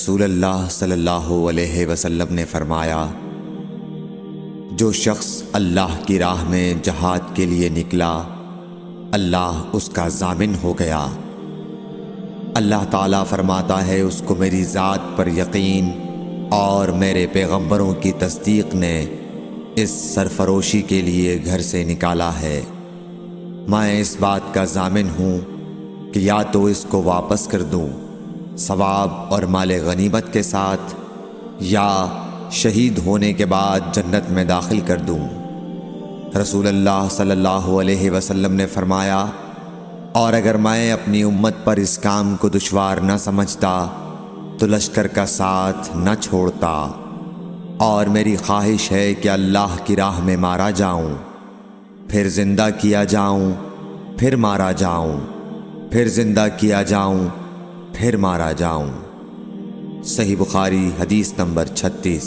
رسول اللہ صلی اللہ علیہ وسلم نے فرمایا، جو شخص اللہ کی راہ میں جہاد کے لیے نکلا، اللہ اس کا ضامن ہو گیا۔ اللہ تعالیٰ فرماتا ہے، اس کو میری ذات پر یقین اور میرے پیغمبروں کی تصدیق نے اس سرفروشی کے لیے گھر سے نکالا ہے۔ میں اس بات کا ضامن ہوں کہ یا تو اس کو واپس کر دوں ثواب اور مال غنیمت کے ساتھ، یا شہید ہونے کے بعد جنت میں داخل کر دوں۔ رسول اللہ صلی اللہ علیہ وسلم نے فرمایا، اور اگر میں اپنی امت پر اس کام کو دشوار نہ سمجھتا تو لشکر کا ساتھ نہ چھوڑتا، اور میری خواہش ہے کہ اللہ کی راہ میں مارا جاؤں، پھر زندہ کیا جاؤں، پھر مارا جاؤں، پھر زندہ کیا جاؤں، پھر مارا جاؤں۔ صحیح بخاری حدیث نمبر 36۔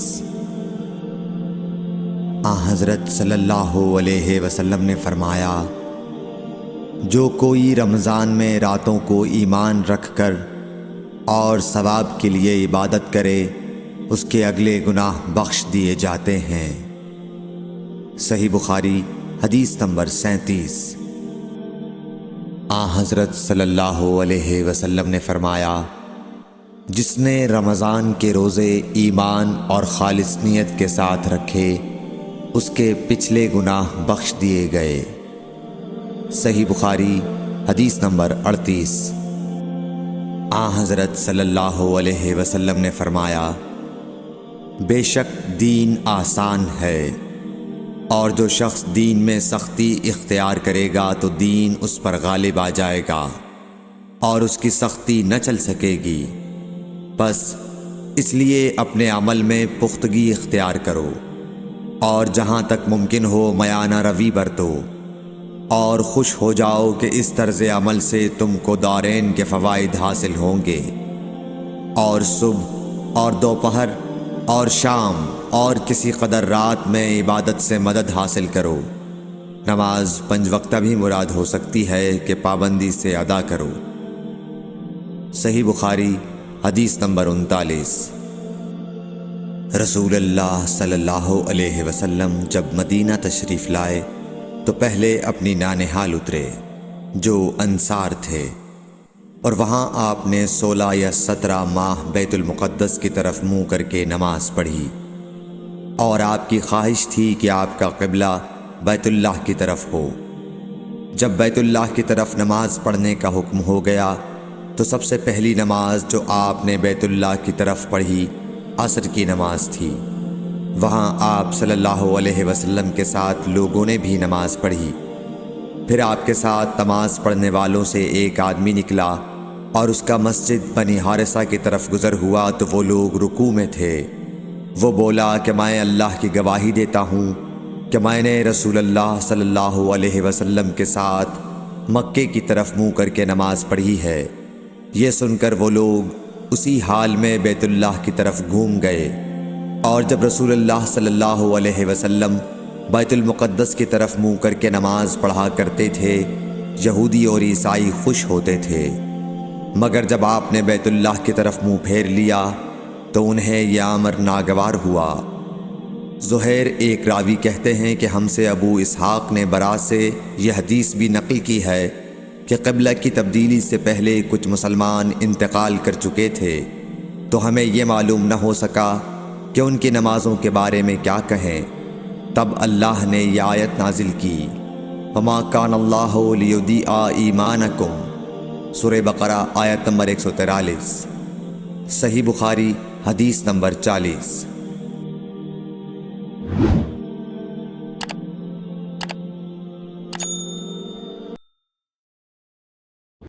حضرت صلی اللہ علیہ وسلم نے فرمایا، جو کوئی رمضان میں راتوں کو ایمان رکھ کر اور ثواب کے لیے عبادت کرے، اس کے اگلے گناہ بخش دیے جاتے ہیں۔ صحیح بخاری حدیث نمبر 37۔ حضرت صلی اللہ علیہ وسلم نے فرمایا، جس نے رمضان کے روزے ایمان اور خالص نیت کے ساتھ رکھے، اس کے پچھلے گناہ بخش دیے گئے۔ صحیح بخاری حدیث نمبر 38۔ حضرت صلی اللہ علیہ وسلم نے فرمایا، بے شک دین آسان ہے، اور جو شخص دین میں سختی اختیار کرے گا تو دین اس پر غالب آ جائے گا اور اس کی سختی نہ چل سکے گی۔ بس اس لیے اپنے عمل میں پختگی اختیار کرو، اور جہاں تک ممکن ہو میانہ روی برتو، اور خوش ہو جاؤ کہ اس طرز عمل سے تم کو دارین کے فوائد حاصل ہوں گے، اور صبح اور دوپہر اور شام اور کسی قدر رات میں عبادت سے مدد حاصل کرو۔ نماز 5 وقتہ بھی مراد ہو سکتی ہے کہ پابندی سے ادا کرو۔ صحیح بخاری حدیث نمبر 39۔ رسول اللہ صلی اللہ علیہ وسلم جب مدینہ تشریف لائے تو پہلے اپنی نانہال اترے جو انصار تھے، اور وہاں آپ نے 16 یا 17 ماہ بیت المقدس کی طرف منہ کر کے نماز پڑھی، اور آپ کی خواہش تھی کہ آپ کا قبلہ بیت اللہ کی طرف ہو۔ جب بیت اللہ کی طرف نماز پڑھنے کا حکم ہو گیا تو سب سے پہلی نماز جو آپ نے بیت اللہ کی طرف پڑھی عصر کی نماز تھی۔ وہاں آپ صلی اللہ علیہ وسلم کے ساتھ لوگوں نے بھی نماز پڑھی۔ پھر آپ کے ساتھ نماز پڑھنے والوں سے ایک آدمی نکلا اور اس کا مسجد بنی حارثہ کی طرف گزر ہوا تو وہ لوگ رکوع میں تھے۔ وہ بولا کہ میں اللہ کی گواہی دیتا ہوں کہ میں نے رسول اللہ صلی اللہ علیہ وسلم کے ساتھ مکے کی طرف منہ کر کے نماز پڑھی ہے۔ یہ سن کر وہ لوگ اسی حال میں بیت اللہ کی طرف گھوم گئے، اور جب رسول اللہ صلی اللہ علیہ وسلم بیت المقدس کی طرف منہ کر کے نماز پڑھا کرتے تھے، یہودی اور عیسائی خوش ہوتے تھے، مگر جب آپ نے بیت اللہ کی طرف منہ پھیر لیا تو انہیں یہ امر ناگوار ہوا۔ زہیر ایک راوی کہتے ہیں کہ ہم سے ابو اسحاق نے برا سے یہ حدیث بھی نقل کی ہے کہ قبلہ کی تبدیلی سے پہلے کچھ مسلمان انتقال کر چکے تھے، تو ہمیں یہ معلوم نہ ہو سکا کہ ان کی نمازوں کے بارے میں کیا کہیں۔ تب اللہ نے یہ آیت نازل کی، وَمَا كَانَ اللَّهُ لِيُضِيعَ إِيمَانَكُمْ، سورہ بقرہ آیت نمبر 143۔ صحیح بخاری حدیث نمبر 40۔